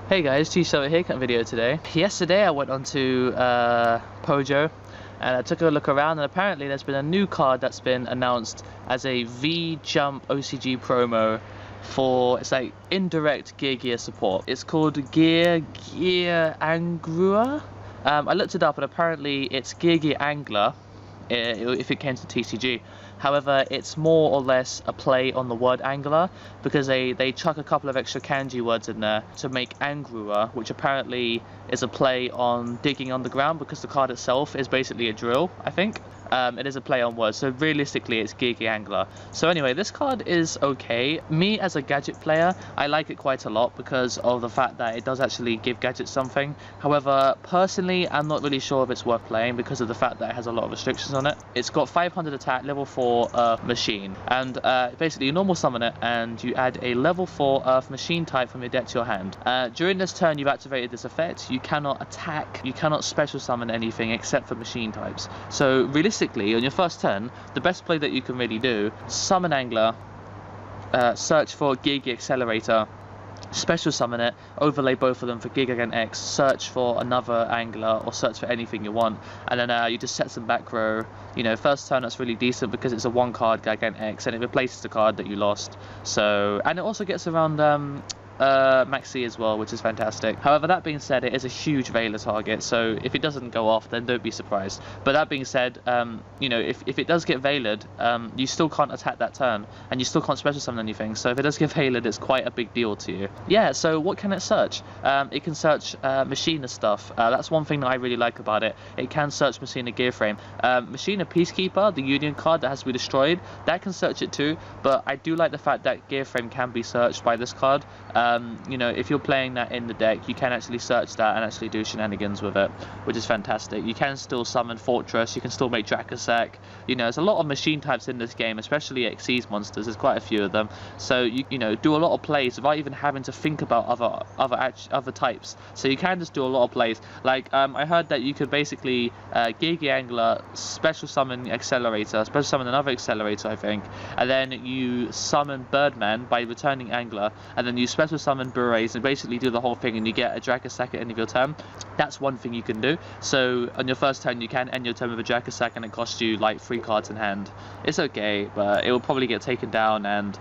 Hey guys, Geargiauger haircut video today. Yesterday I went onto Pojo and I took a look around, and apparently there's been a new card that's been announced as a V-Jump OCG promo for, it's like indirect Gear support. It's called Geargiauger. I looked it up and apparently it's Geargiangler if it came to TCG. However, it's more or less a play on the word angler, because they chuck a couple of extra kanji words in there to make angrua, which apparently is a play on digging underground, because the card itself is basically a drill, I think. It is a play on words, so realistically it's Geargiangler. So anyway, this card is okay. Me as a gadget player, I like it quite a lot because of the fact that it does actually give gadgets something. However, personally, I'm not really sure if it's worth playing because of the fact that it has a lot of restrictions on it. It's got 500 attack, level 4 Earth machine, and basically you normal summon it and you add a level 4 Earth machine type from your deck to your hand. During this turn you've activated this effect, you cannot attack, you cannot special summon anything except for machine types. So realistically, on your first turn, the best play that you can really do: summon Angler, search for Geargi Accelerator, special summon it, overlay both of them for Geargiauger X, search for another Angler, or search for anything you want, and then you just set some back row. You know, first turn that's really decent because it's a one card Geargiauger X and it replaces the card that you lost. So, and it also gets around Maxi as well, which is fantastic. However, that being said, it is a huge Veiler target, so if it doesn't go off, then don't be surprised. But that being said, you know, if it does get Veilered, you still can't attack that turn, and you still can't special summon anything, so if it does get Veilered, it's quite a big deal to you. Yeah, so what can it search? It can search Machina stuff. That's one thing that I really like about it. It can search Machina Gear Frame. Machina Peacekeeper, the Union card that has to be destroyed, that can search it too, but I do like the fact that Gear Frame can be searched by this card. You know, if you're playing that in the deck, you can actually search that and actually do shenanigans with it, which is fantastic. You can still summon Fortress, you can still make Drakasak. You know, there's a lot of machine types in this game, especially Xyz monsters. There's quite a few of them, so you know, do a lot of plays without even having to think about other types. So you can just do a lot of plays. Like I heard that you could basically Geargiangler, special summon Accelerator, special summon another Accelerator, I think, and then you summon Birdman by returning Angler, and then you special summon Berets and basically do the whole thing, and you get a Drakasak at the end of your turn. That's one thing you can do. So on your first turn you can end your turn with a Drakasak, and it costs you like 3 cards in hand. It's okay, but it will probably get taken down, and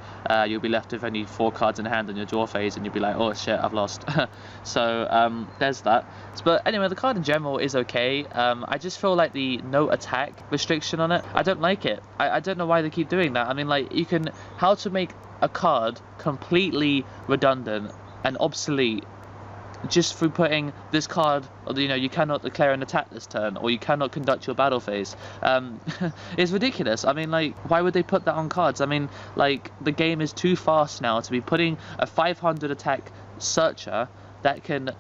you'll be left with only 4 cards in hand on your draw phase, and you'll be like, oh shit, I've lost. So there's that. But anyway, the card in general is okay. I just feel like the no attack restriction on it, I don't like it. I don't know why they keep doing that. I mean, like, you can, how to make a card completely redundant and obsolete just through putting this card, or you know, you cannot declare an attack this turn, or you cannot conduct your battle phase. It's ridiculous. I mean, like, why would they put that on cards? I mean, like, the game is too fast now to be putting a 500 attack searcher that can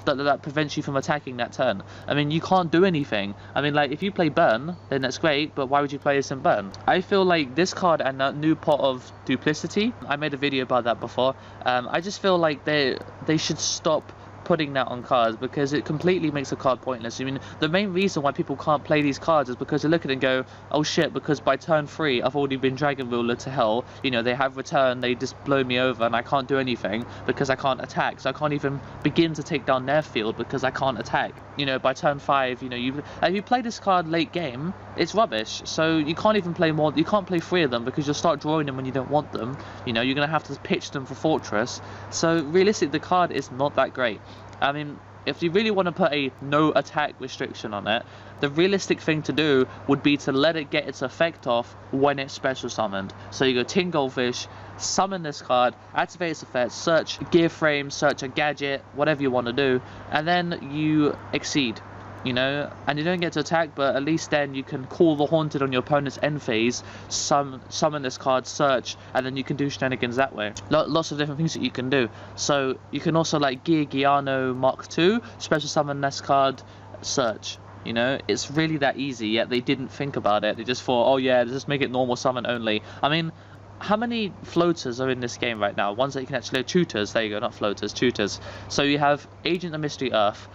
that prevents you from attacking that turn. I mean, you can't do anything. I mean, like, if you play Burn, then that's great, but why would you play this in Burn? I feel like this card and that new pot of Duplicity, I made a video about that before, I just feel like they should stop putting that on cards, because it completely makes a card pointless. I mean, the main reason why people can't play these cards is because they look at it and go, oh shit, because by turn 3 I've already been Dragon Ruler to hell, you know, they have returned, they just blow me over, and I can't do anything because I can't attack, so I can't even begin to take down their field because I can't attack. You know, by turn 5, you know, if you play this card late game, it's rubbish, so you can't even play more, you can't play 3 of them because you'll start drawing them when you don't want them. You know, you're going to have to pitch them for Fortress, so realistically the card is not that great. I mean, if you really want to put a no attack restriction on it, the realistic thing to do would be to let it get its effect off when it's special summoned. So you go Tin Goldfish, summon this card, activate its effect, search Gear Frame, search a gadget, whatever you want to do, and then you exceed. You know, and you don't get to attack, but at least then you can call the Haunted on your opponent's end phase, summon this card, search, and then you can do shenanigans that way. Lots of different things that you can do. So you can also, like, Geargiauger Mark II, special summon this card, search. You know, it's really that easy, yet they didn't think about it. They just thought, oh yeah, just make it normal summon only. I mean, how many floaters are in this game right now? Ones that you can actually, tutors, there you go, not floaters, tutors. So you have Agent of Mystery Earth,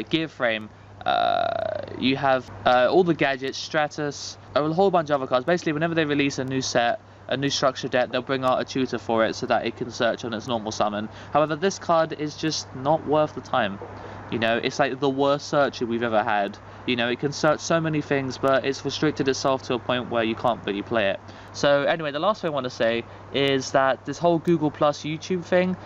Gear Frame, you have all the gadgets, Stratus, a whole bunch of other cards. Basically, whenever they release a new set, a new structure deck, they'll bring out a tutor for it so that it can search on its normal summon. However, this card is just not worth the time. You know, it's like the worst searcher we've ever had. You know, it can search so many things, but it's restricted itself to a point where you can't really play it. So anyway, the last thing I want to say is that this whole Google Plus YouTube thing,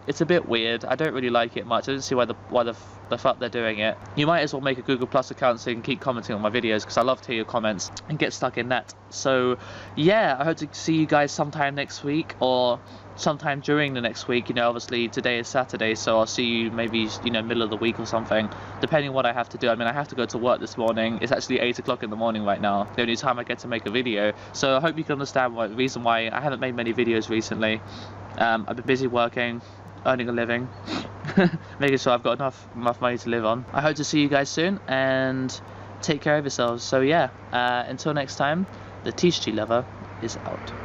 it's a bit weird. I don't really like it much. I don't see why the fuck they're doing it. You might as well make a Google Plus account so you can keep commenting on my videos, because I love to hear your comments and get stuck in that. So yeah, I hope to see you guys sometime next week, or sometime during the next week. You know, obviously today is Saturday, so I'll see you maybe, you know, middle of the week or something, depending on what I have to do. I mean, I have to go to work this morning. It's actually 8 o'clock in the morning right now, the only time I get to make a video. So I hope you can understand the reason why I haven't made many videos recently. I've been busy working, earning a living, making sure I've got enough money to live on. I hope to see you guys soon, and take care of yourselves. So yeah, until next time, the Thetcglover is out.